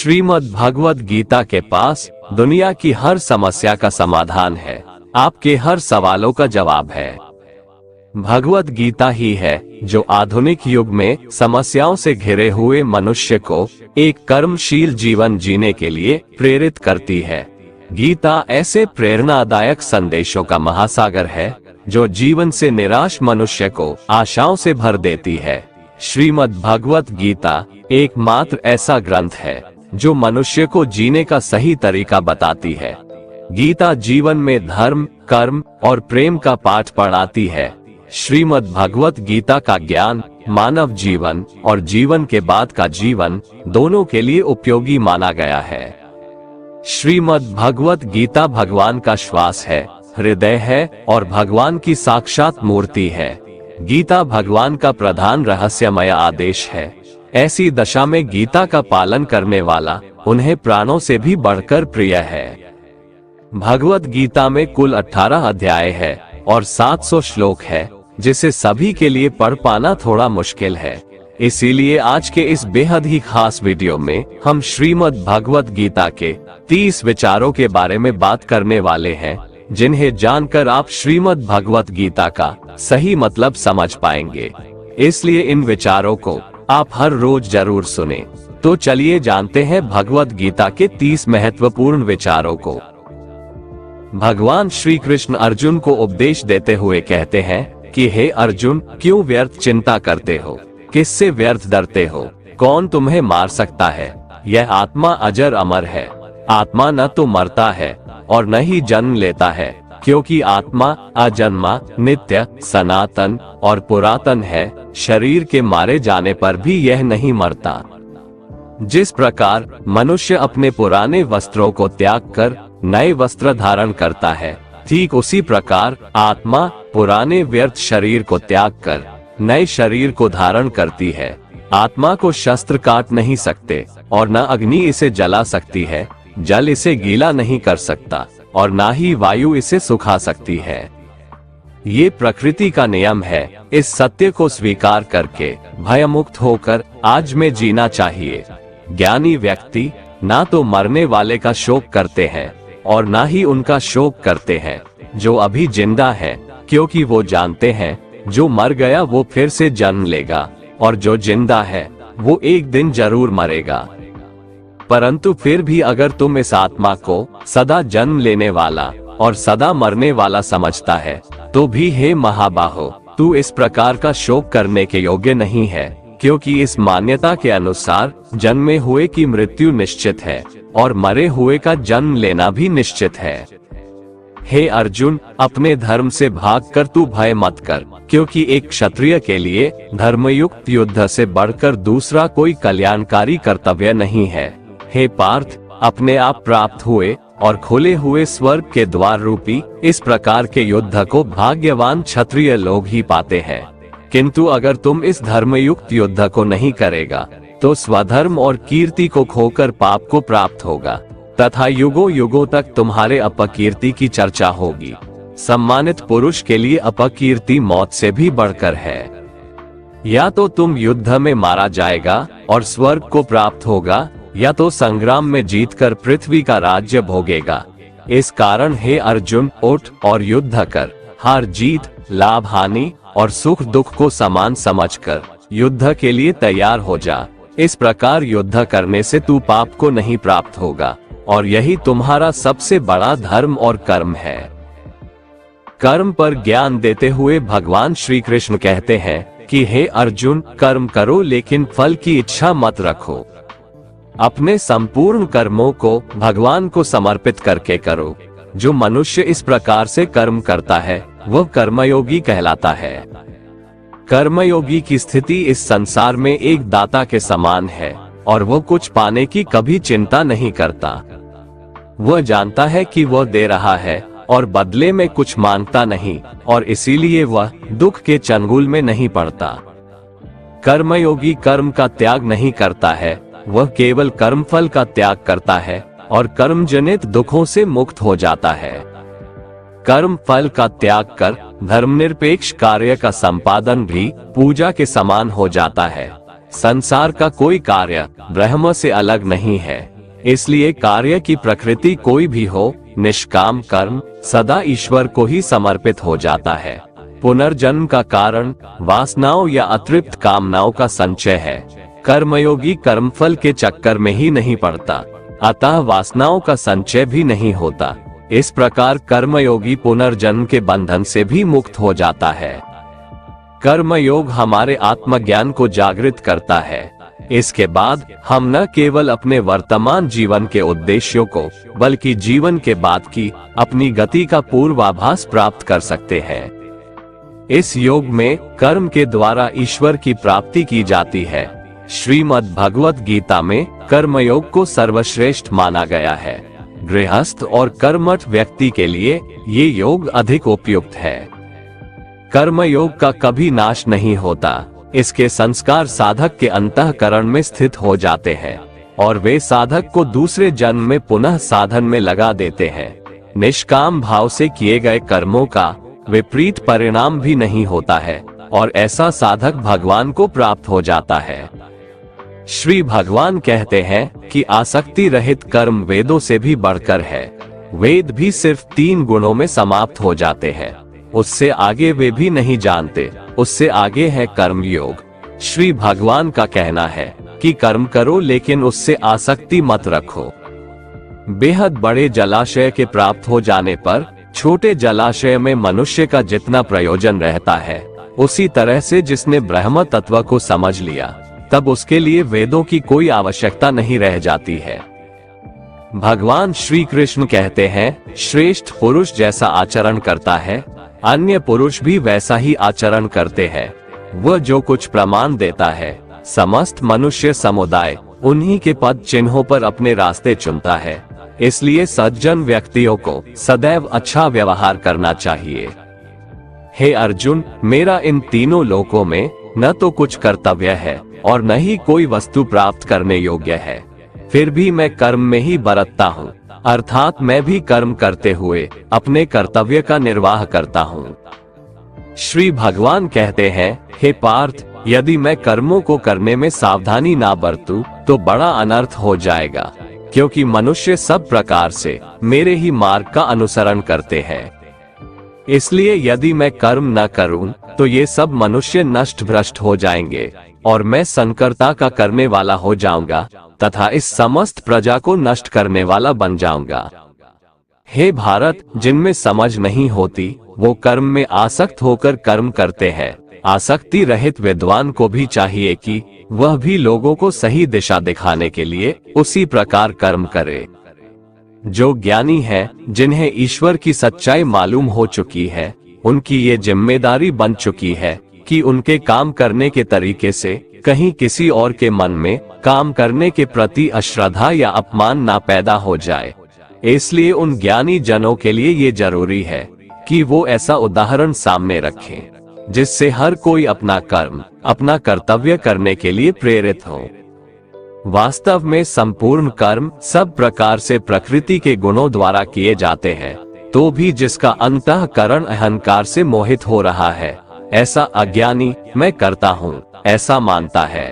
श्रीमद् भगवत गीता के पास दुनिया की हर समस्या का समाधान है, आपके हर सवालों का जवाब है। भगवत गीता ही है जो आधुनिक युग में समस्याओं से घिरे हुए मनुष्य को एक कर्मशील जीवन जीने के लिए प्रेरित करती है। गीता ऐसे प्रेरणादायक संदेशों का महासागर है जो जीवन से निराश मनुष्य को आशाओं से भर देती है। श्रीमद् भगवत गीता एकमात्र ऐसा ग्रंथ है जो मनुष्य को जीने का सही तरीका बताती है। गीता जीवन में धर्म, कर्म और प्रेम का पाठ पढ़ाती है। श्रीमद् भगवत गीता का ज्ञान मानव जीवन और जीवन के बाद का जीवन दोनों के लिए उपयोगी माना गया है। श्रीमद् भगवत गीता भगवान का श्वास है, हृदय है और भगवान की साक्षात मूर्ति है। गीता भगवान का प्रधान रहस्यमय आदेश है। ऐसी दशा में गीता का पालन करने वाला उन्हें प्राणों से भी बढ़कर प्रिय है। भगवत गीता में कुल 18 अध्याय है और 700 श्लोक है, जिसे सभी के लिए पढ़ पाना थोड़ा मुश्किल है। इसीलिए आज के इस बेहद ही खास वीडियो में हम श्रीमद् भगवत गीता के 30 विचारों के बारे में बात करने वाले हैं, जिन्हें जानकर आप श्रीमद् भगवत गीता का सही मतलब समझ पाएंगे। इसलिए इन विचारों को आप हर रोज जरूर सुने। तो चलिए जानते हैं भगवत गीता के 30 महत्वपूर्ण विचारों को। भगवान श्री कृष्ण अर्जुन को उपदेश देते हुए कहते हैं कि हे अर्जुन, क्यों व्यर्थ चिंता करते हो, किससे व्यर्थ डरते हो, कौन तुम्हें मार सकता है। यह आत्मा अजर अमर है, आत्मा न तो मरता है और न ही जन्म लेता है, क्योंकि आत्मा अजन्मा, नित्य, सनातन और पुरातन है। शरीर के मारे जाने पर भी यह नहीं मरता। जिस प्रकार मनुष्य अपने पुराने वस्त्रों को त्याग कर नए वस्त्र धारण करता है, ठीक उसी प्रकार आत्मा पुराने व्यर्थ शरीर को त्याग कर नए शरीर को धारण करती है। आत्मा को शस्त्र काट नहीं सकते और न अग्नि इसे जला सकती है, जल इसे गीला नहीं कर सकता और ना ही वायु इसे सुखा सकती है। ये प्रकृति का नियम है। इस सत्य को स्वीकार करके भयमुक्त होकर आज में जीना चाहिए। ज्ञानी व्यक्ति ना तो मरने वाले का शोक करते हैं और ना ही उनका शोक करते हैं जो अभी जिंदा है, क्योंकि वो जानते हैं जो मर गया वो फिर से जन्म लेगा और जो जिंदा है वो एक दिन जरूर मरेगा। परंतु फिर भी अगर तुम इस आत्मा को सदा जन्म लेने वाला और सदा मरने वाला समझता है, तो भी हे महाबाहो, तू इस प्रकार का शोक करने के योग्य नहीं है, क्योंकि इस मान्यता के अनुसार जन्मे हुए की मृत्यु निश्चित है और मरे हुए का जन्म लेना भी निश्चित है। हे अर्जुन, अपने धर्म से भागकर तू भय मत कर, क्योंकि एक क्षत्रिय के लिए धर्मयुक्त युद्ध से बढ़कर दूसरा कोई कल्याणकारी कर्तव्य नहीं है। हे पार्थ, अपने आप प्राप्त हुए और खुले हुए स्वर्ग के द्वार रूपी इस प्रकार के युद्ध को भाग्यवान क्षत्रिय लोग ही पाते हैं। किंतु अगर तुम इस धर्मयुक्त युद्ध को नहीं करेगा तो स्वधर्म और कीर्ति को खोकर पाप को प्राप्त होगा तथा युगों युगों तक तुम्हारे अपकीर्ति की चर्चा होगी। सम्मानित पुरुष के लिए अपकीर्ति मौत से भी बढ़कर है। या तो तुम युद्ध में मारा जाएगा और स्वर्ग को प्राप्त होगा, या तो संग्राम में जीतकर पृथ्वी का राज्य भोगेगा। इस कारण हे अर्जुन, उठ और युद्ध कर। हार जीत, लाभ हानि और सुख दुख को समान समझकर युद्ध के लिए तैयार हो जा। इस प्रकार युद्ध करने से तू पाप को नहीं प्राप्त होगा और यही तुम्हारा सबसे बड़ा धर्म और कर्म है। कर्म पर ज्ञान देते हुए भगवान श्री कृष्ण कहते हैं कि हे अर्जुन, कर्म करो लेकिन फल की इच्छा मत रखो। अपने संपूर्ण कर्मों को भगवान को समर्पित करके करो। जो मनुष्य इस प्रकार से कर्म करता है वह कर्मयोगी कहलाता है। कर्मयोगी की स्थिति इस संसार में एक दाता के समान है और वह कुछ पाने की कभी चिंता नहीं करता। वह जानता है कि वह दे रहा है और बदले में कुछ मांगता नहीं, और इसीलिए वह दुख के चंगुल में नहीं पड़ता। कर्मयोगी कर्म का त्याग नहीं करता है, वह केवल कर्मफल का त्याग करता है और कर्मजनित दुखों से मुक्त हो जाता है। कर्म फल का त्याग कर धर्मनिरपेक्ष कार्य का संपादन भी पूजा के समान हो जाता है। संसार का कोई कार्य ब्रह्म से अलग नहीं है, इसलिए कार्य की प्रकृति कोई भी हो, निष्काम कर्म सदा ईश्वर को ही समर्पित हो जाता है। पुनर्जन्म का कारण वासनाओं या अतृप्त कामनाओं का संचय है। कर्मयोगी कर्मफल के चक्कर में ही नहीं पड़ता, अतः वासनाओं का संचय भी नहीं होता। इस प्रकार कर्मयोगी पुनर्जन्म के बंधन से भी मुक्त हो जाता है। कर्मयोग हमारे आत्मज्ञान को जागृत करता है। इसके बाद हम न केवल अपने वर्तमान जीवन के उद्देश्यों को, बल्कि जीवन के बाद की अपनी गति का पूर्वाभास प्राप्त कर सकते हैं। इस योग में कर्म के द्वारा ईश्वर की प्राप्ति की जाती है। श्रीमद् भगवत गीता में कर्मयोग को सर्वश्रेष्ठ माना गया है। गृहस्थ और कर्मठ व्यक्ति के लिए ये योग अधिक उपयुक्त है। कर्मयोग का कभी नाश नहीं होता। इसके संस्कार साधक के अंतःकरण में स्थित हो जाते हैं और वे साधक को दूसरे जन्म में पुनः साधन में लगा देते हैं। निष्काम भाव से किए गए कर्मों का विपरीत परिणाम भी नहीं होता है और ऐसा साधक भगवान को प्राप्त हो जाता है। श्री भगवान कहते हैं कि आसक्ति रहित कर्म वेदों से भी बढ़कर है। वेद भी सिर्फ 3 गुणों में समाप्त हो जाते हैं, उससे आगे वे भी नहीं जानते। उससे आगे है कर्म योग। श्री भगवान का कहना है कि कर्म करो लेकिन उससे आसक्ति मत रखो। बेहद बड़े जलाशय के प्राप्त हो जाने पर छोटे जलाशय में मनुष्य का जितना प्रयोजन रहता है, उसी तरह से जिसने ब्रह्म तत्व को समझ लिया, तब उसके लिए वेदों की कोई आवश्यकता नहीं रह जाती है। भगवान श्री कृष्ण कहते हैं, श्रेष्ठ पुरुष जैसा आचरण करता है, अन्य पुरुष भी वैसा ही आचरण करते हैं। वह जो कुछ प्रमाण देता है, समस्त मनुष्य समुदाय उन्हीं के पद चिन्हों पर अपने रास्ते चुनता है। इसलिए सज्जन व्यक्तियों को सदैव अच्छा व्यवहार करना चाहिए। हे अर्जुन, मेरा इन तीनों लोकों में न तो कुछ कर्तव्य है और न ही कोई वस्तु प्राप्त करने योग्य है। फिर भी मैं कर्म में ही बरतता हूँ, अर्थात मैं भी कर्म करते हुए अपने कर्तव्य का निर्वाह करता हूँ। श्री भगवान कहते हैं, हे पार्थ, यदि मैं कर्मों को करने में सावधानी ना बरतूं तो बड़ा अनर्थ हो जाएगा, क्योंकि मनुष्य सब प्रकार से मेरे ही मार्ग का अनुसरण करते हैं। इसलिए यदि मैं कर्म न करूं तो ये सब मनुष्य नष्ट भ्रष्ट हो जाएंगे और मैं संकर्ता का करने वाला हो जाऊंगा तथा इस समस्त प्रजा को नष्ट करने वाला बन जाऊंगा। हे भारत, जिनमें समझ नहीं होती वो कर्म में आसक्त होकर कर्म करते हैं। आसक्ति रहित विद्वान को भी चाहिए कि वह भी लोगों को सही दिशा दिखाने के लिए उसी प्रकार कर्म करे। जो ज्ञानी है, जिन्हें ईश्वर की सच्चाई मालूम हो चुकी है, उनकी ये जिम्मेदारी बन चुकी है कि उनके काम करने के तरीके से कहीं किसी और के मन में काम करने के प्रति अश्रद्धा या अपमान ना पैदा हो जाए। इसलिए उन ज्ञानी जनों के लिए ये जरूरी है कि वो ऐसा उदाहरण सामने रखें जिससे हर कोई अपना कर्म, अपना कर्तव्य करने के लिए प्रेरित हो। वास्तव में संपूर्ण कर्म सब प्रकार से प्रकृति के गुणों द्वारा किए जाते हैं, तो भी जिसका अंतःकरण अहंकार से मोहित हो रहा है, ऐसा अज्ञानी मैं करता हूँ ऐसा मानता है।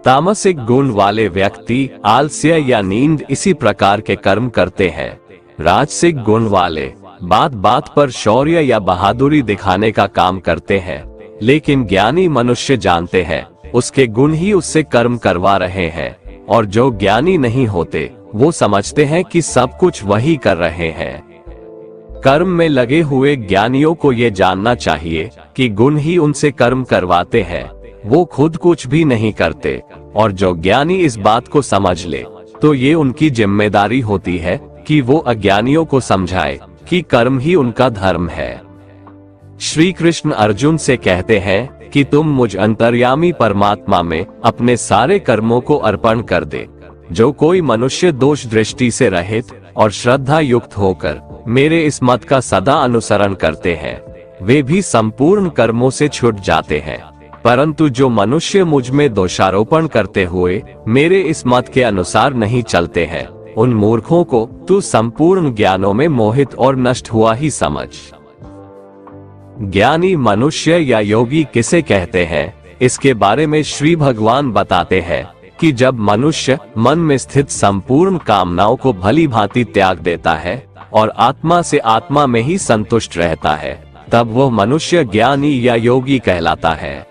तामसिक गुण वाले व्यक्ति आलस्य या नींद इसी प्रकार के कर्म करते हैं। राजसिक गुण वाले बात बात पर शौर्य या बहादुरी दिखाने का काम करते हैं, लेकिन ज्ञानी मनुष्य जानते हैं उसके गुण ही उससे कर्म करवा रहे हैं, और जो ज्ञानी नहीं होते वो समझते हैं कि सब कुछ वही कर रहे हैं। कर्म में लगे हुए ज्ञानियों को ये जानना चाहिए कि गुण ही उनसे कर्म करवाते हैं, वो खुद कुछ भी नहीं करते। और जो ज्ञानी इस बात को समझ ले तो ये उनकी जिम्मेदारी होती है कि वो अज्ञानियों को समझाए कि कर्म ही उनका धर्म है। श्री कृष्ण अर्जुन से कहते हैं कि तुम मुझ अंतर्यामी परमात्मा में अपने सारे कर्मों को अर्पण कर दे। जो कोई मनुष्य दोष दृष्टि से रहित और श्रद्धा युक्त होकर मेरे इस मत का सदा अनुसरण करते हैं, वे भी संपूर्ण कर्मों से छूट जाते हैं। परंतु जो मनुष्य मुझ में दोषारोपण करते हुए मेरे इस मत के अनुसार नहीं चलते हैं, उन मूर्खों को तू संपूर्ण ज्ञानों में मोहित और नष्ट हुआ ही समझ। ज्ञानी मनुष्य या योगी किसे कहते हैं, इसके बारे में श्री भगवान बताते हैं कि जब मनुष्य मन में स्थित संपूर्ण कामनाओं को भली भांति त्याग देता है और आत्मा से आत्मा में ही संतुष्ट रहता है, तब वह मनुष्य ज्ञानी या योगी कहलाता है।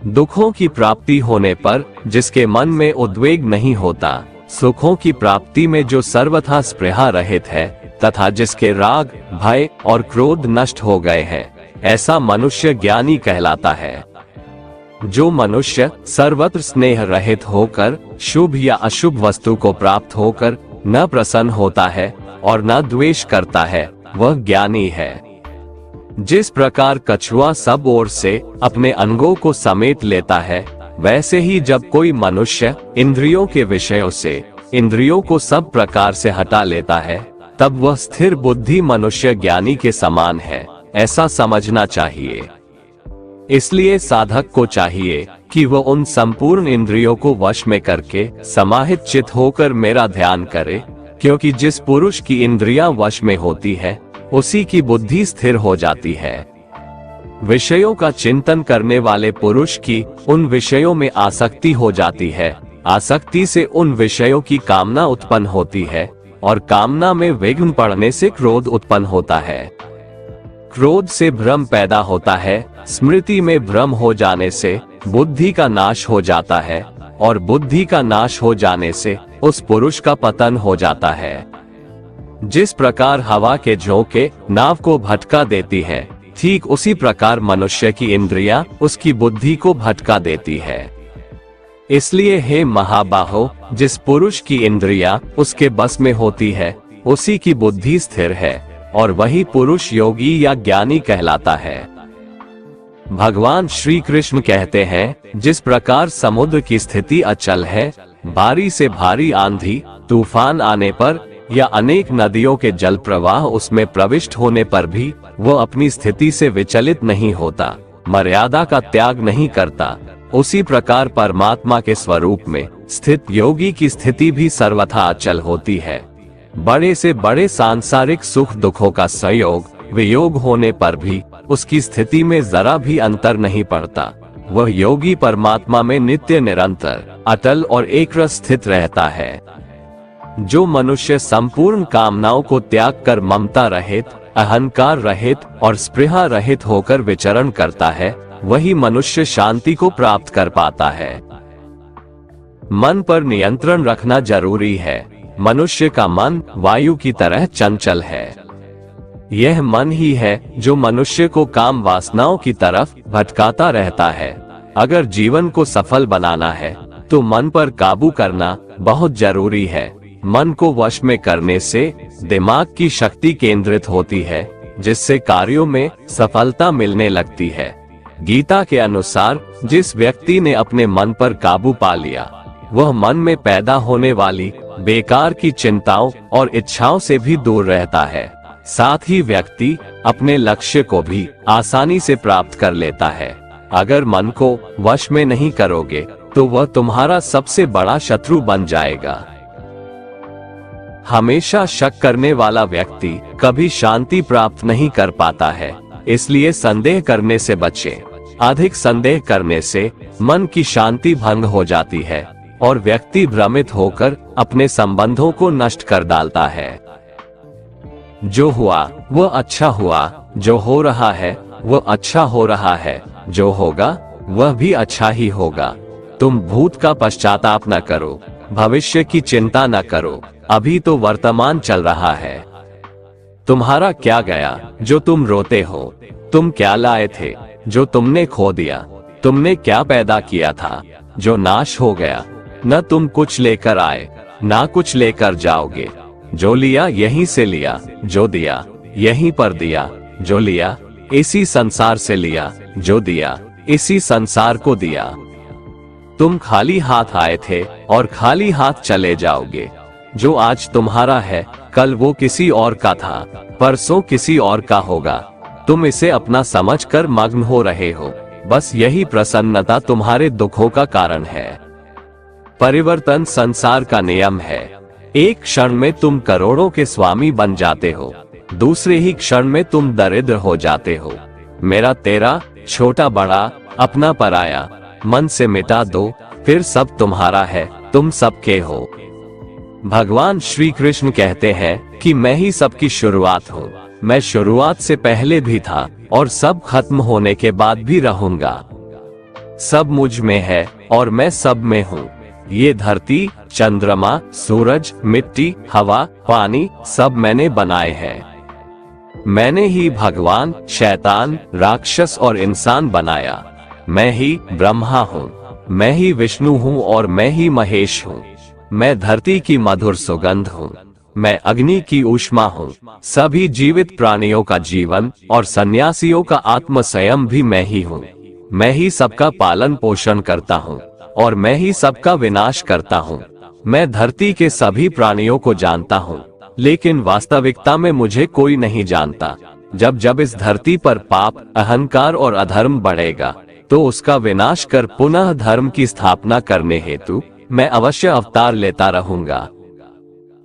दुखों की प्राप्ति होने पर जिसके मन में उद्वेग नहीं होता, सुखों की प्राप्ति में जो सर्वथा स्पृहा रहित है तथा जिसके राग, भय और क्रोध नष्ट हो गए हैं, ऐसा मनुष्य ज्ञानी कहलाता है। जो मनुष्य सर्वत्र स्नेह रहित होकर शुभ या अशुभ वस्तु को प्राप्त होकर न प्रसन्न होता है और न द्वेष करता है, वह ज्ञानी है। जिस प्रकार कछुआ सब ओर से अपने अंगों को समेट लेता है, वैसे ही जब कोई मनुष्य इंद्रियों के विषयों से इंद्रियों को सब प्रकार से हटा लेता है, तब वह स्थिर बुद्धि मनुष्य ज्ञानी के समान है, ऐसा समझना चाहिए। इसलिए साधक को चाहिए कि वह उन संपूर्ण इंद्रियों को वश में करके समाहित चित्त होकर मेरा ध्यान करे, क्योंकि जिस पुरुष की इंद्रियां वश में होती है, उसी की बुद्धि स्थिर हो जाती है। विषयों का चिंतन करने वाले पुरुष की उन विषयों में आसक्ति हो जाती है, आसक्ति से उन विषयों की कामना उत्पन्न होती है और कामना में विघ्न पड़ने से क्रोध उत्पन्न होता है। क्रोध से भ्रम पैदा होता है, स्मृति में भ्रम हो जाने से बुद्धि का नाश हो जाता है और बुद्धि का नाश हो जाने से उस पुरुष का पतन हो जाता है। जिस प्रकार हवा के झोंके नाव को भटका देती है, ठीक उसी प्रकार मनुष्य की इंद्रियां उसकी बुद्धि को भटका देती है। इसलिए हे महाबाहो, जिस पुरुष की इंद्रियां उसके बस में होती है, उसी की बुद्धि स्थिर है और वही पुरुष योगी या ज्ञानी कहलाता है। भगवान श्री कृष्ण कहते हैं, जिस प्रकार समुद्र की स्थिति अचल है, भारी से भारी आंधी तूफान आने पर या अनेक नदियों के जल प्रवाह उसमें प्रविष्ट होने पर भी वह अपनी स्थिति से विचलित नहीं होता, मर्यादा का त्याग नहीं करता, उसी प्रकार परमात्मा के स्वरूप में स्थित योगी की स्थिति भी सर्वथा अचल होती है। बड़े से बड़े सांसारिक सुख दुखों का संयोग वियोग होने पर भी उसकी स्थिति में जरा भी अंतर नहीं पड़ता। वह योगी परमात्मा में नित्य निरंतर अटल और एकरस स्थित रहता है। जो मनुष्य संपूर्ण कामनाओं को त्याग कर ममता रहित, अहंकार रहित और स्पृहा रहित होकर विचरण करता है, वही मनुष्य शांति को प्राप्त कर पाता है। मन पर नियंत्रण रखना जरूरी है। मनुष्य का मन वायु की तरह चंचल है। यह मन ही है जो मनुष्य को काम वासनाओं की तरफ भटकाता रहता है। अगर जीवन को सफल बनाना है तो मन पर काबू करना बहुत जरूरी है। मन को वश में करने से दिमाग की शक्ति केंद्रित होती है, जिससे कार्यों में सफलता मिलने लगती है। गीता के अनुसार जिस व्यक्ति ने अपने मन पर काबू पा लिया, वह मन में पैदा होने वाली बेकार की चिंताओं और इच्छाओं से भी दूर रहता है। साथ ही व्यक्ति अपने लक्ष्य को भी आसानी से प्राप्त कर लेता है। अगर मन को वश में नहीं करोगे तो वह तुम्हारा सबसे बड़ा शत्रु बन जाएगा। हमेशा शक करने वाला व्यक्ति कभी शांति प्राप्त नहीं कर पाता है, इसलिए संदेह करने से बचें। अधिक संदेह करने से मन की शांति भंग हो जाती है और व्यक्ति भ्रमित होकर अपने संबंधों को नष्ट कर डालता है। जो हुआ वह अच्छा हुआ, जो हो रहा है वह अच्छा हो रहा है, जो होगा वह भी अच्छा ही होगा। तुम भूत का पश्चाताप न करो, भविष्य की चिंता न करो, अभी तो वर्तमान चल रहा है। तुम्हारा क्या गया जो तुम रोते हो? तुम क्या लाए थे जो तुमने खो दिया? तुमने क्या पैदा किया था जो नाश हो गया? न तुम कुछ लेकर आए, ना कुछ लेकर जाओगे। जो लिया यहीं से लिया, जो दिया यहीं पर दिया। जो लिया इसी संसार से लिया, जो दिया इसी संसार को दिया। तुम खाली हाथ आए थे और खाली हाथ चले जाओगे। जो आज तुम्हारा है कल वो किसी और का था, परसों किसी और का होगा। तुम इसे अपना समझकर मग्न हो रहे हो। बस यही प्रसन्नता तुम्हारे दुखों का कारण है। परिवर्तन संसार का नियम है। एक क्षण में तुम करोड़ों के स्वामी बन जाते हो, दूसरे ही क्षण में तुम दरिद्र हो जाते हो। मेरा तेरा, छोटा बड़ा, अपना पराया मन से मिटा दो, फिर सब तुम्हारा है, तुम सबके हो। भगवान श्री कृष्ण कहते हैं कि मैं ही सबकी शुरुआत हूँ। मैं शुरुआत से पहले भी था और सब खत्म होने के बाद भी रहूंगा। सब मुझ में है और मैं सब में हूँ। ये धरती, चंद्रमा, सूरज, मिट्टी, हवा, पानी सब मैंने बनाए हैं। मैंने ही भगवान, शैतान, राक्षस और इंसान बनाया। मैं ही ब्रह्मा हूँ, मैं ही विष्णु हूँ और मैं ही महेश हूँ। मैं धरती की मधुर सुगंध हूँ, मैं अग्नि की ऊष्मा हूँ। सभी जीवित प्राणियों का जीवन और सन्यासियों का आत्म संयम भी मैं ही हूँ। मैं ही सबका पालन पोषण करता हूँ और मैं ही सबका विनाश करता हूँ। मैं धरती के सभी प्राणियों को जानता हूँ, लेकिन वास्तविकता में मुझे कोई नहीं जानता। जब जब इस धरती पर पाप, अहंकार और अधर्म बढ़ेगा, तो उसका विनाश कर पुनः धर्म की स्थापना करने हेतु मैं अवश्य अवतार लेता रहूंगा।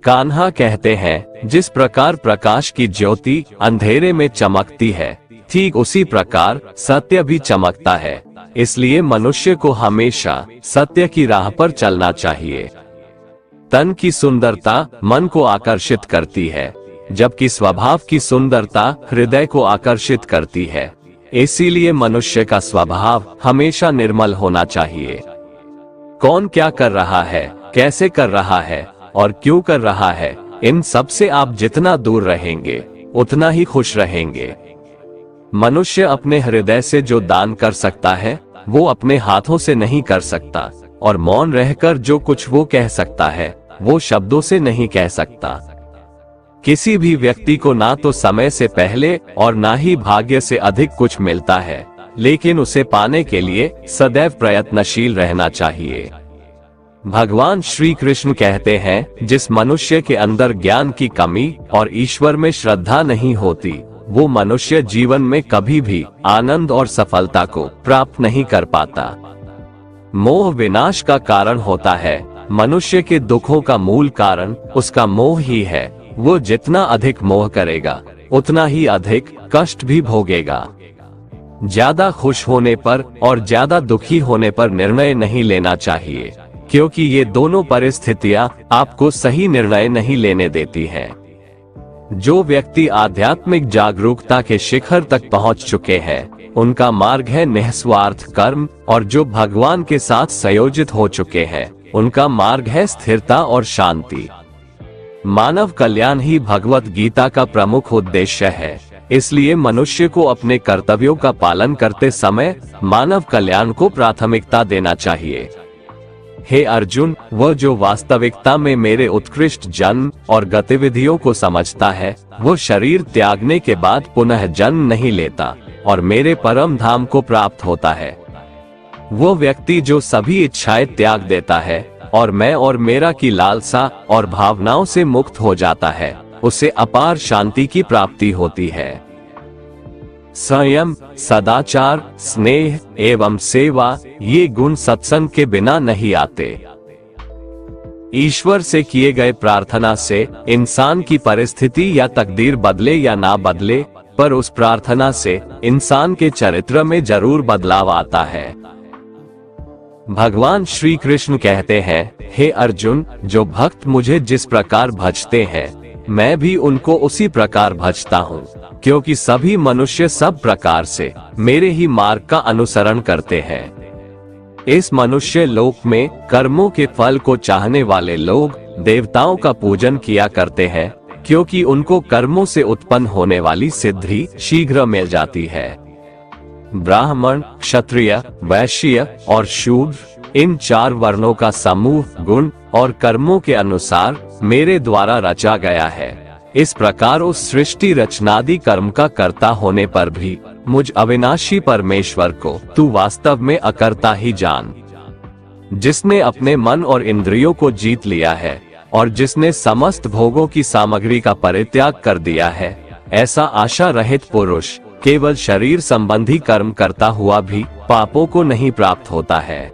कान्हा कहते हैं, जिस प्रकार प्रकाश की ज्योति अंधेरे में चमकती है, ठीक उसी प्रकार सत्य भी चमकता है। इसलिए मनुष्य को हमेशा सत्य की राह पर चलना चाहिए। तन की सुंदरता मन को आकर्षित करती है, जबकि स्वभाव की सुंदरता हृदय को आकर्षित करती है। इसीलिए मनुष्य का स्वभाव हमेशा निर्मल होना चाहिए। कौन क्या कर रहा है, कैसे कर रहा है और क्यों कर रहा है, इन सब से आप जितना दूर रहेंगे उतना ही खुश रहेंगे। मनुष्य अपने हृदय से जो दान कर सकता है वो अपने हाथों से नहीं कर सकता, और मौन रहकर जो कुछ वो कह सकता है वो शब्दों से नहीं कह सकता। किसी भी व्यक्ति को ना तो समय से पहले और ना ही भाग्य से अधिक कुछ मिलता है, लेकिन उसे पाने के लिए सदैव प्रयत्नशील रहना चाहिए। भगवान श्री कृष्ण कहते हैं, जिस मनुष्य के अंदर ज्ञान की कमी और ईश्वर में श्रद्धा नहीं होती, वो मनुष्य जीवन में कभी भी आनंद और सफलता को प्राप्त नहीं कर पाता। मोह विनाश का कारण होता है। मनुष्य के दुखों का मूल कारण उसका मोह ही है। वो जितना अधिक मोह करेगा उतना ही अधिक कष्ट भी भोगेगा। ज्यादा खुश होने पर और ज्यादा दुखी होने पर निर्णय नहीं लेना चाहिए, क्योंकि ये दोनों परिस्थितियां आपको सही निर्णय नहीं लेने देती हैं। जो व्यक्ति आध्यात्मिक जागरूकता के शिखर तक पहुंच चुके हैं, उनका मार्ग है निस्वार्थ कर्म, और जो भगवान के साथ संयोजित हो चुके हैं, उनका मार्ग है स्थिरता और शांति। मानव कल्याण ही भगवत गीता का प्रमुख उद्देश्य है। इसलिए मनुष्य को अपने कर्तव्यों का पालन करते समय मानव कल्याण को प्राथमिकता देना चाहिए। हे अर्जुन, वह जो वास्तविकता में मेरे उत्कृष्ट जन्म और गतिविधियों को समझता है, वो शरीर त्यागने के बाद पुनः जन्म नहीं लेता और मेरे परम धाम को प्राप्त होता है। वो व्यक्ति जो सभी इच्छाएं त्याग देता है और मैं और मेरा की लालसा और भावनाओं से मुक्त हो जाता है, उसे अपार शांति की प्राप्ति होती है। संयम, सदाचार, स्नेह एवं सेवा, ये गुण सत्संग के बिना नहीं आते। ईश्वर से किए गए प्रार्थना से इंसान की परिस्थिति या तकदीर बदले या ना बदले, पर उस प्रार्थना से इंसान के चरित्र में जरूर बदलाव आता है। भगवान श्री कृष्ण कहते हैं, हे अर्जुन, जो भक्त मुझे जिस प्रकार भजते हैं, मैं भी उनको उसी प्रकार भजता हूँ, क्योंकि सभी मनुष्य सब प्रकार से मेरे ही मार्ग का अनुसरण करते हैं। इस मनुष्य लोक में कर्मों के फल को चाहने वाले लोग देवताओं का पूजन किया करते हैं, क्योंकि उनको कर्मों से उत्पन्न होने वाली सिद्धि शीघ्र मिल जाती है। ब्राह्मण, क्षत्रिय, वैश्य और शूद्र, इन 4 वर्णों का समूह गुण और कर्मों के अनुसार मेरे द्वारा रचा गया है। इस प्रकार उस सृष्टि रचनादि कर्म का कर्ता होने पर भी मुझ अविनाशी परमेश्वर को तू वास्तव में अकर्ता ही जान। जिसने अपने मन और इंद्रियों को जीत लिया है और जिसने समस्त भोगों की सामग्री का परित्याग कर दिया है, ऐसा आशा रहित पुरुष केवल शरीर संबंधी कर्म करता हुआ भी पापों को नहीं प्राप्त होता है।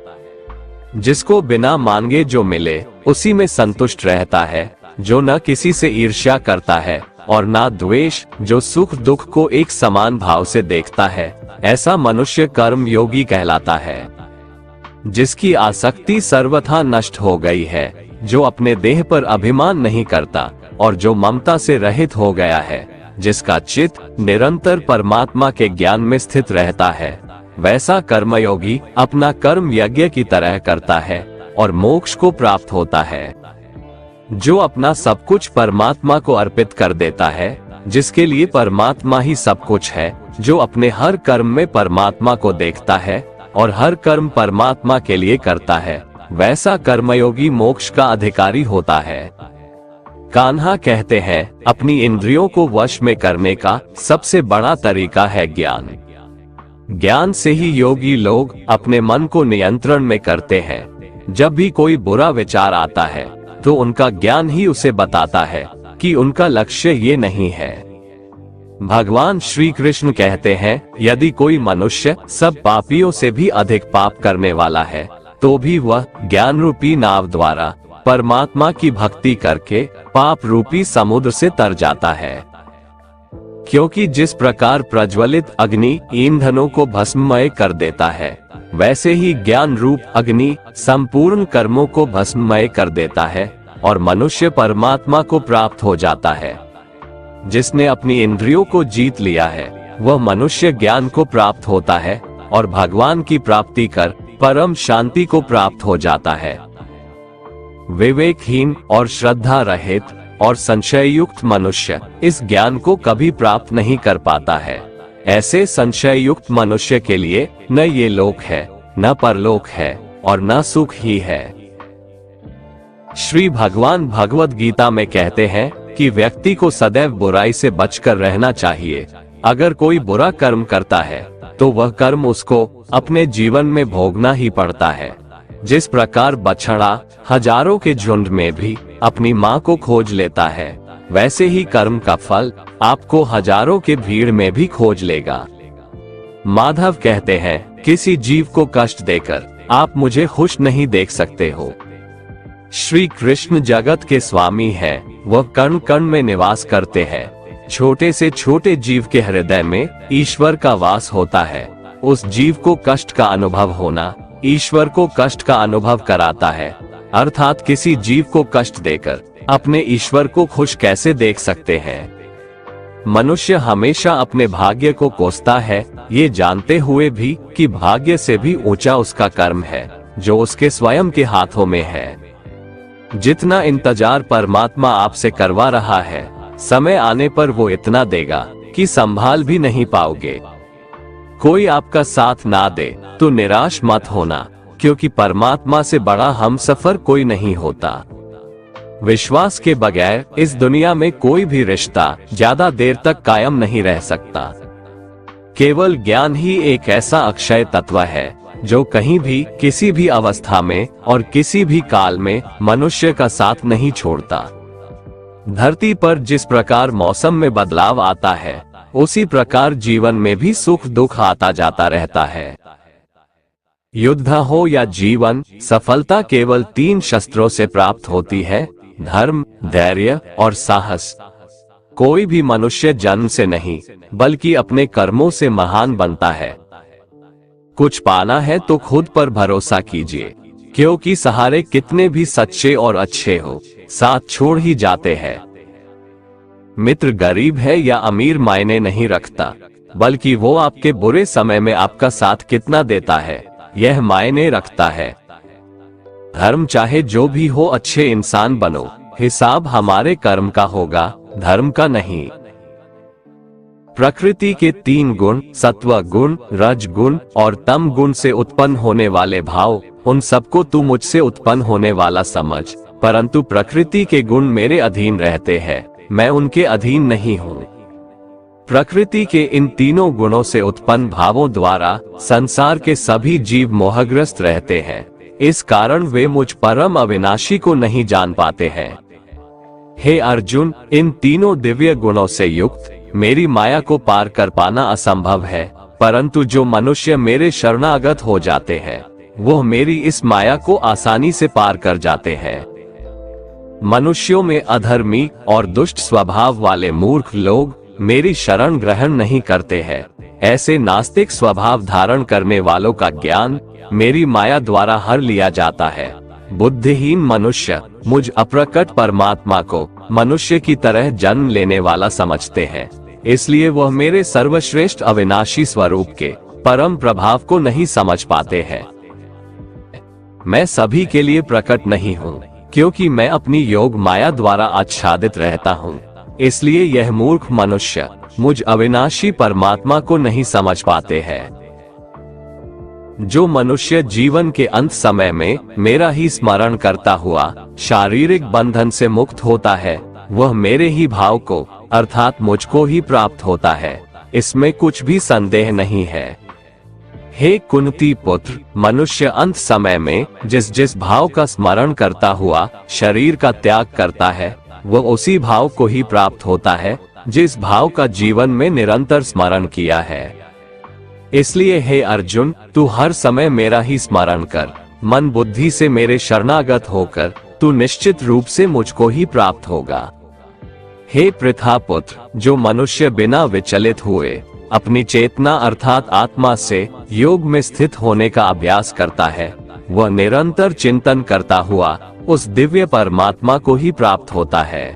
जिसको बिना मांगे जो मिले उसी में संतुष्ट रहता है, जो न किसी से ईर्ष्या करता है और ना द्वेष, जो सुख दुख को एक समान भाव से देखता है, ऐसा मनुष्य कर्म योगी कहलाता है। जिसकी आसक्ति सर्वथा नष्ट हो गई है, जो अपने देह पर अभिमान नहीं करता और जो ममता से रहित हो गया है, जिसका चित्त निरंतर परमात्मा के ज्ञान में स्थित रहता है, वैसा कर्मयोगी अपना कर्म यज्ञ की तरह करता है और मोक्ष को प्राप्त होता है। जो अपना सब कुछ परमात्मा को अर्पित कर देता है, जिसके लिए परमात्मा ही सब कुछ है, जो अपने हर कर्म में परमात्मा को देखता है और हर कर्म परमात्मा के लिए करता है, वैसा कर्मयोगी मोक्ष का अधिकारी होता है। कान्हा कहते हैं, अपनी इंद्रियों को वश में करने का सबसे बड़ा तरीका है ज्ञान। ज्ञान से ही योगी लोग अपने मन को नियंत्रण में करते हैं। जब भी कोई बुरा विचार आता है तो उनका ज्ञान ही उसे बताता है कि उनका लक्ष्य ये नहीं है। भगवान श्री कृष्ण कहते हैं, यदि कोई मनुष्य सब पापियों से भी अधिक पाप करने वाला है तो भी वह ज्ञान रूपी नाव द्वारा परमात्मा की भक्ति करके पाप रूपी समुद्र से तर जाता है। क्योंकि जिस प्रकार प्रज्वलित अग्नि ईंधनों को भस्ममय कर देता है, वैसे ही ज्ञान रूप अग्नि संपूर्ण कर्मों को भस्ममय कर देता है और मनुष्य परमात्मा को प्राप्त हो जाता है। जिसने अपनी इंद्रियों को जीत लिया है, वह मनुष्य ज्ञान को प्राप्त होता है और भगवान की प्राप्ति कर परम शांति को प्राप्त हो जाता है। विवेकहीन और श्रद्धा रहित और संशय युक्त मनुष्य इस ज्ञान को कभी प्राप्त नहीं कर पाता है। ऐसे संशय युक्त मनुष्य के लिए न ये लोक है, न परलोक है और न सुख ही है। श्री भगवान भगवद गीता में कहते हैं कि व्यक्ति को सदैव बुराई से बचकर रहना चाहिए। अगर कोई बुरा कर्म करता है तो वह कर्म उसको अपने जीवन में भोगना ही पड़ता है। जिस प्रकार बछड़ा हजारों के झुंड में भी अपनी माँ को खोज लेता है, वैसे ही कर्म का फल आपको हजारों के भीड़ में भी खोज लेगा। माधव कहते हैं, किसी जीव को कष्ट देकर आप मुझे खुश नहीं देख सकते हो। श्री कृष्ण जगत के स्वामी हैं, वह कण कण में निवास करते हैं। छोटे से छोटे जीव के हृदय में ईश्वर का वास होता है। उस जीव को कष्ट का अनुभव होना ईश्वर को कष्ट का अनुभव कराता है। अर्थात किसी जीव को कष्ट देकर अपने ईश्वर को खुश कैसे देख सकते हैं। मनुष्य हमेशा अपने भाग्य को कोसता है, ये जानते हुए भी कि भाग्य से भी ऊंचा उसका कर्म है जो उसके स्वयं के हाथों में है। जितना इंतजार परमात्मा आपसे करवा रहा है, समय आने पर वो इतना देगा कि संभाल भी नहीं पाओगे। कोई आपका साथ ना दे तो निराश मत होना, क्योंकि परमात्मा से बड़ा हमसफर कोई नहीं होता। विश्वास के बगैर इस दुनिया में कोई भी रिश्ता ज्यादा देर तक कायम नहीं रह सकता। केवल ज्ञान ही एक ऐसा अक्षय तत्व है जो कहीं भी किसी भी अवस्था में और किसी भी काल में मनुष्य का साथ नहीं छोड़ता। धरती पर जिस प्रकार मौसम में बदलाव आता है, उसी प्रकार जीवन में भी सुख दुख आता जाता रहता है। युद्ध हो या जीवन, सफलता केवल 3 शस्त्रों से प्राप्त होती है, धर्म, धैर्य और साहस। कोई भी मनुष्य जन्म से नहीं बल्कि अपने कर्मों से महान बनता है। कुछ पाना है तो खुद पर भरोसा कीजिए, क्योंकि सहारे कितने भी सच्चे और अच्छे हो, साथ छोड़ ही जाते हैं। मित्र गरीब है या अमीर मायने नहीं रखता, बल्कि वो आपके बुरे समय में आपका साथ कितना देता है, यह मायने रखता है। धर्म चाहे जो भी हो, अच्छे इंसान बनो, हिसाब हमारे कर्म का होगा, धर्म का नहीं। प्रकृति के 3 गुण, सत्व गुण, रज गुण और तम गुण से उत्पन्न होने वाले भाव, उन सबको तू मुझसे उत्पन्न होने वाला समझ, परंतु प्रकृति के गुण मेरे अधीन रहते हैं, मैं उनके अधीन नहीं हूँ। प्रकृति के इन तीनों गुणों से उत्पन्न भावों द्वारा संसार के सभी जीव मोहग्रस्त रहते हैं। इस कारण वे मुझ परम अविनाशी को नहीं जान पाते हैं। हे अर्जुन, इन तीनों दिव्य गुणों से युक्त मेरी माया को पार कर पाना असंभव है, परंतु जो मनुष्य मेरे शरणागत हो जाते हैं, वो मेरी इस माया को आसानी से पार कर जाते हैं। मनुष्यों में अधर्मी और दुष्ट स्वभाव वाले मूर्ख लोग मेरी शरण ग्रहण नहीं करते हैं। ऐसे नास्तिक स्वभाव धारण करने वालों का ज्ञान मेरी माया द्वारा हर लिया जाता है। बुद्धिहीन मनुष्य मुझ अप्रकट परमात्मा को मनुष्य की तरह जन्म लेने वाला समझते हैं, इसलिए वह मेरे सर्वश्रेष्ठ अविनाशी स्वरूप के परम प्रभाव को नहीं समझ पाते हैं। मैं सभी के लिए प्रकट नहीं हूँ, क्योंकि मैं अपनी योग माया द्वारा आच्छादित रहता हूँ। इसलिए यह मूर्ख मनुष्य मुझ अविनाशी परमात्मा को नहीं समझ पाते हैं। जो मनुष्य जीवन के अंत समय में मेरा ही स्मरण करता हुआ शारीरिक बंधन से मुक्त होता है, वह मेरे ही भाव को अर्थात मुझको ही प्राप्त होता है, इसमें कुछ भी संदेह नहीं है। हे कुंती पुत्र, मनुष्य अंत समय में जिस जिस भाव का स्मरण करता हुआ शरीर का त्याग करता है, वह उसी भाव को ही प्राप्त होता है जिस भाव का जीवन में निरंतर स्मरण किया है। इसलिए हे अर्जुन, तू हर समय मेरा ही स्मरण कर, मन बुद्धि से मेरे शरणागत होकर तू निश्चित रूप से मुझको ही प्राप्त होगा। हे पृथा पुत्र, जो मनुष्य बिना विचलित हुए अपनी चेतना अर्थात आत्मा से योग में स्थित होने का अभ्यास करता है, वह निरंतर चिंतन करता हुआ उस दिव्य परमात्मा को ही प्राप्त होता है।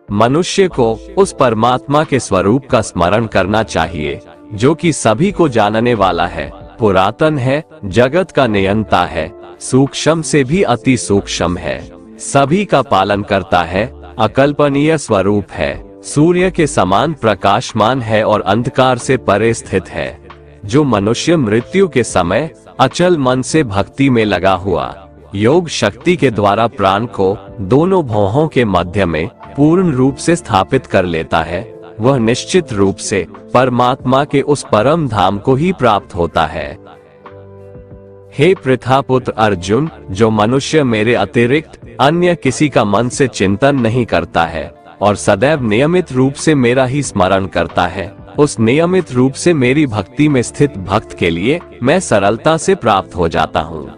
मनुष्य को उस परमात्मा के स्वरूप का स्मरण करना चाहिए, जो कि सभी को जानने वाला है, पुरातन है, जगत का नियंता है, सूक्ष्म से भी अति सूक्ष्म है, सभी का पालन करता है, अकल्पनीय स्वरूप है, सूर्य के समान प्रकाशमान है और अंधकार से परे स्थित है। जो मनुष्य मृत्यु के समय अचल मन से भक्ति में लगा हुआ योग शक्ति के द्वारा प्राण को दोनों भौहों के मध्य में पूर्ण रूप से स्थापित कर लेता है, वह निश्चित रूप से परमात्मा के उस परम धाम को ही प्राप्त होता है। हे पृथा पुत्र अर्जुन, जो मनुष्य मेरे अतिरिक्त अन्य किसी का मन से चिंतन नहीं करता है और सदैव नियमित रूप से मेरा ही स्मरण करता है, उस नियमित रूप से मेरी भक्ति में स्थित भक्त के लिए मैं सरलता से प्राप्त हो जाता हूँ।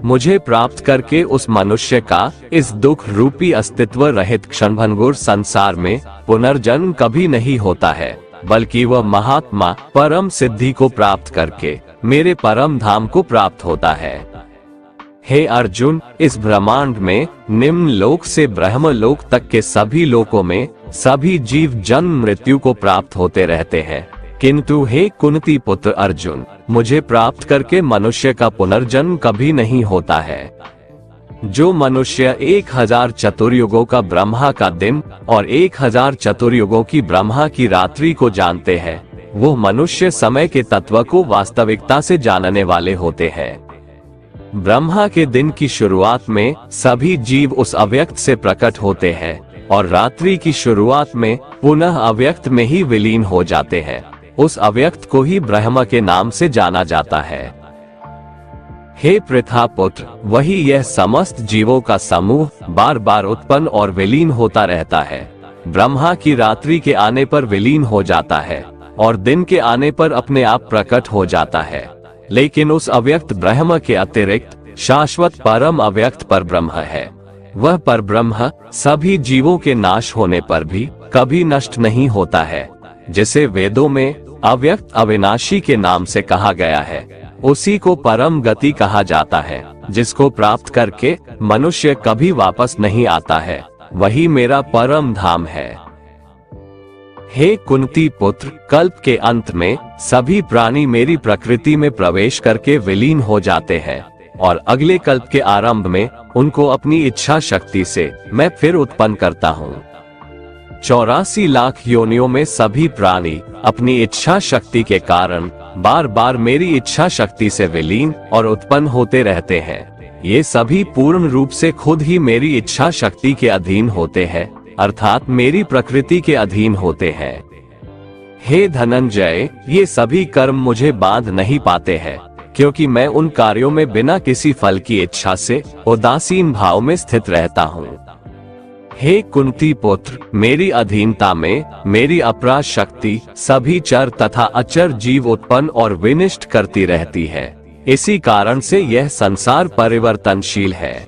मुझे प्राप्त करके उस मनुष्य का इस दुख रूपी अस्तित्व रहित क्षणभंगुर संसार में पुनर्जन्म कभी नहीं होता है, बल्कि वह महात्मा परम सिद्धि को प्राप्त करके मेरे परम धाम को प्राप्त होता है। हे अर्जुन, इस ब्रह्मांड में निम्न लोक से ब्रह्म लोक तक के सभी लोकों में सभी जीव जन्म मृत्यु को प्राप्त होते रहते हैं, किंतु हे कुंती पुत्र अर्जुन, मुझे प्राप्त करके मनुष्य का पुनर्जन्म कभी नहीं होता है। जो मनुष्य 1000 चतुर्युगों का ब्रह्मा का दिन और 1000 चतुर्युगों की ब्रह्मा की रात्रि को जानते हैं, वो मनुष्य समय के तत्व को वास्तविकता से जानने वाले होते हैं। ब्रह्मा के दिन की शुरुआत में सभी जीव उस अव्यक्त से प्रकट होते हैं और रात्रि की शुरुआत में पुनः अव्यक्त में ही विलीन हो जाते हैं। उस अव्यक्त को ही ब्रह्म के नाम से जाना जाता है। हे पृथा पुत्र, वही यह समस्त जीवों का समूह बार बार उत्पन्न और विलीन होता रहता है। ब्रह्मा की रात्रि के आने पर विलीन हो जाता है और दिन के आने पर अपने आप प्रकट हो जाता है, लेकिन उस अव्यक्त ब्रह्म के अतिरिक्त शाश्वत परम अव्यक्त पर ब्रह्म है। वह पर ब्रह्म सभी जीवों के नाश होने पर भी कभी नष्ट नहीं होता है, जिसे वेदों में अव्यक्त अविनाशी के नाम से कहा गया है। उसी को परम गति कहा जाता है, जिसको प्राप्त करके मनुष्य कभी वापस नहीं आता है, वही मेरा परम धाम है। हे कुंती पुत्र, कल्प के अंत में सभी प्राणी मेरी प्रकृति में प्रवेश करके विलीन हो जाते हैं और अगले कल्प के आरंभ में उनको अपनी इच्छा शक्ति से मैं फिर उत्पन्न करता हूँ। 84 लाख योनियों में सभी प्राणी अपनी इच्छा शक्ति के कारण बार बार मेरी इच्छा शक्ति से विलीन और उत्पन्न होते रहते हैं। ये सभी पूर्ण रूप से खुद ही मेरी इच्छा शक्ति के अधीन होते हैं, अर्थात मेरी प्रकृति के अधीन होते हैं। हे धनंजय, ये सभी कर्म मुझे बांध नहीं पाते हैं, क्योंकि मैं उन कार्यों में बिना किसी फल की इच्छा से उदासीन भाव में स्थित रहता हूँ। हे कुंती पुत्र, मेरी अधीनता में मेरी अपराध शक्ति सभी चर तथा अचर जीव उत्पन्न और विनिष्ट करती रहती है। इसी कारण से यह संसार परिवर्तनशील है।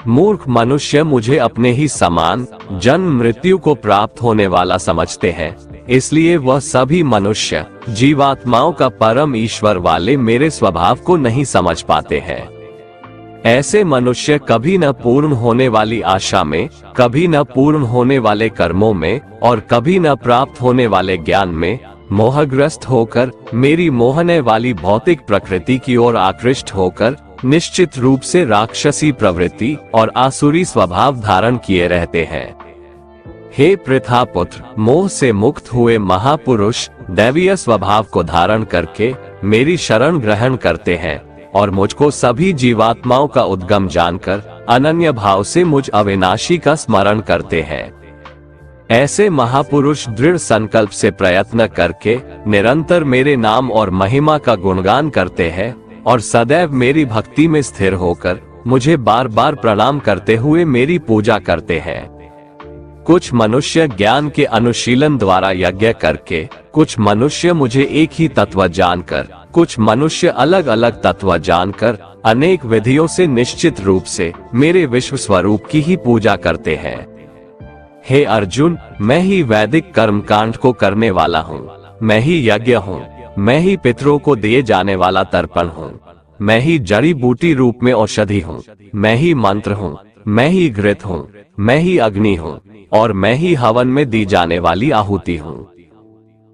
मूर्ख मनुष्य मुझे अपने ही समान जन्म मृत्यु को प्राप्त होने वाला समझते हैं, इसलिए वह सभी मनुष्य जीवात्माओं का परम ईश्वर वाले मेरे स्वभाव को नहीं समझ पाते हैं। ऐसे मनुष्य कभी न पूर्ण होने वाली आशा में, कभी न पूर्ण होने वाले कर्मों में और कभी न प्राप्त होने वाले ज्ञान में मोहग्रस्त होकर मेरी मोहने वाली भौतिक प्रकृति की ओर आकृष्ट होकर निश्चित रूप से राक्षसी प्रवृत्ति और आसुरी स्वभाव धारण किए रहते हैं। हे पृथा पुत्र, मोह से मुक्त हुए महापुरुष दैवीय स्वभाव को धारण करके मेरी शरण ग्रहण करते हैं और मुझको सभी जीवात्माओं का उद्गम जानकर अनन्य भाव से मुझ अविनाशी का स्मरण करते हैं। ऐसे महापुरुष दृढ़ संकल्प से प्रयत्न करके निरंतर मेरे नाम और महिमा का गुणगान करते हैं और सदैव मेरी भक्ति में स्थिर होकर मुझे बार बार प्रणाम करते हुए मेरी पूजा करते हैं। कुछ मनुष्य ज्ञान के अनुशीलन द्वारा यज्ञ करके, कुछ मनुष्य मुझे एक ही तत्व जानकर, कुछ मनुष्य अलग अलग तत्व जानकर अनेक विधियों से निश्चित रूप से मेरे विश्व स्वरूप की ही पूजा करते हैं। हे अर्जुन, मैं ही वैदिक कर्मकांड को करने वाला हूँ, मैं ही यज्ञ हूँ, मैं ही पितरों को दिए जाने वाला तर्पण हूँ, मैं ही जड़ी बूटी रूप में औषधि हूँ, मैं ही मंत्र हूँ, मैं ही घृत हूँ, मैं ही अग्नि हूँ और मैं ही हवन में दी जाने वाली आहुति हूँ।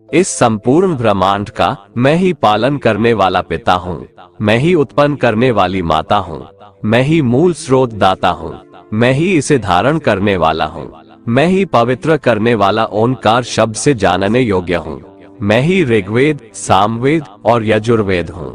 इस संपूर्ण ब्रह्मांड का मैं ही पालन करने वाला पिता हूँ, मैं ही उत्पन्न करने वाली माता हूँ, मैं ही मूल स्रोत दाता हूँ, मैं ही इसे धारण करने वाला हूँ, मैं ही पवित्र करने वाला ओंकार शब्द से जानने योग्य हूँ, मैं ही ऋग्वेद, सामवेद और यजुर्वेद हूँ।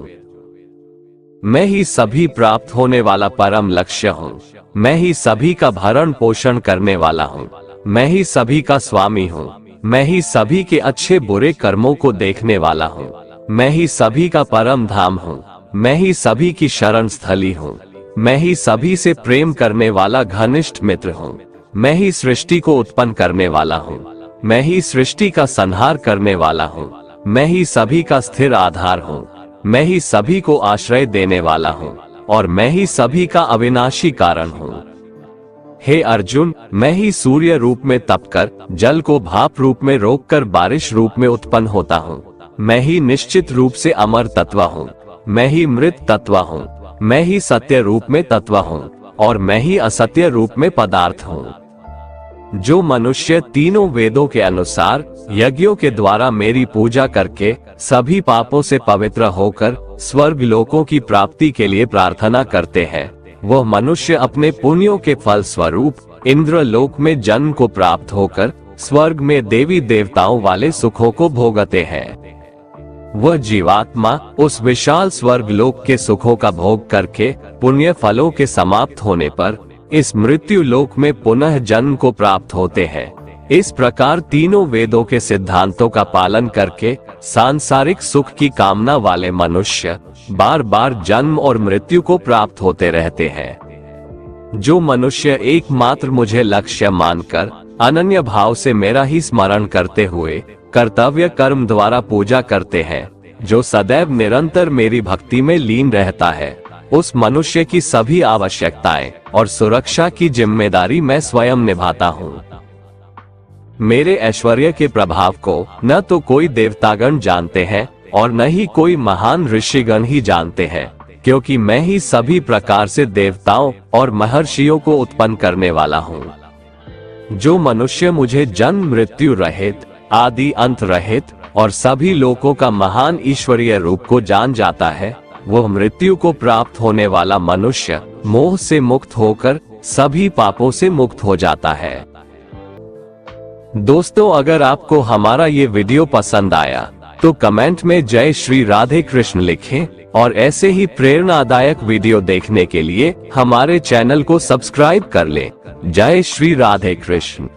मैं ही सभी प्राप्त होने वाला परम लक्ष्य हूँ, मैं ही सभी का भरण पोषण करने वाला हूँ, मैं ही सभी का स्वामी हूँ, मैं ही सभी के अच्छे बुरे कर्मों को देखने वाला हूँ, मैं ही सभी का परम धाम हूँ, मैं ही सभी की शरण स्थली हूँ, मैं ही सभी से प्रेम करने वाला घनिष्ठ मित्र हूँ, मैं ही सृष्टि को उत्पन्न करने वाला हूँ, मैं ही सृष्टि का संहार करने वाला हूँ, मैं ही सभी का स्थिर आधार हूँ, मैं ही सभी को आश्रय देने वाला हूँ और मैं ही सभी का अविनाशी कारण हूँ। हे अर्जुन, मैं ही सूर्य रूप में तपकर जल को भाप रूप में रोककर बारिश रूप में उत्पन्न होता हूँ, मैं ही निश्चित रूप से अमर तत्व हूँ, मैं ही मृत तत्व हूँ, मैं ही सत्य रूप में तत्व हूँ और मैं ही असत्य रूप में पदार्थ हूँ। जो मनुष्य तीनों वेदों के अनुसार यज्ञों के द्वारा मेरी पूजा करके सभी पापों से पवित्र होकर स्वर्ग लोकों की प्राप्ति के लिए प्रार्थना करते हैं, वह मनुष्य अपने पुण्यों के फल स्वरूप इंद्र लोक में जन्म को प्राप्त होकर स्वर्ग में देवी देवताओं वाले सुखों को भोगते हैं। वह जीवात्मा उस विशाल स्वर्ग लोक के सुखों का भोग करके पुण्य फलों के समाप्त होने पर इस मृत्यु लोक में पुनः जन्म को प्राप्त होते हैं। इस प्रकार तीनों वेदों के सिद्धांतों का पालन करके सांसारिक सुख की कामना वाले मनुष्य बार बार जन्म और मृत्यु को प्राप्त होते रहते हैं। जो मनुष्य एकमात्र मुझे लक्ष्य मानकर अनन्य भाव से मेरा ही स्मरण करते हुए कर्तव्य कर्म द्वारा पूजा करते हैं, जो सदैव निरंतर मेरी भक्ति में लीन रहता है, उस मनुष्य की सभी आवश्यकताएं और सुरक्षा की जिम्मेदारी मैं स्वयं निभाता हूँ। मेरे ऐश्वर्य के प्रभाव को न तो कोई देवतागण जानते हैं और न ही कोई महान ऋषिगण ही जानते हैं, क्योंकि मैं ही सभी प्रकार से देवताओं और महर्षियों को उत्पन्न करने वाला हूँ। जो मनुष्य मुझे जन्म मृत्यु रहित, आदि अंत रहित और सभी लोकों का महान ईश्वरीय रूप को जान जाता है, वह मृत्यु को प्राप्त होने वाला मनुष्य मोह से मुक्त होकर सभी पापों से मुक्त हो जाता है। दोस्तों, अगर आपको हमारा ये वीडियो पसंद आया तो कमेंट में जय श्री राधे कृष्ण लिखें और ऐसे ही प्रेरणादायक वीडियो देखने के लिए हमारे चैनल को सब्सक्राइब कर लें। जय श्री राधे कृष्ण।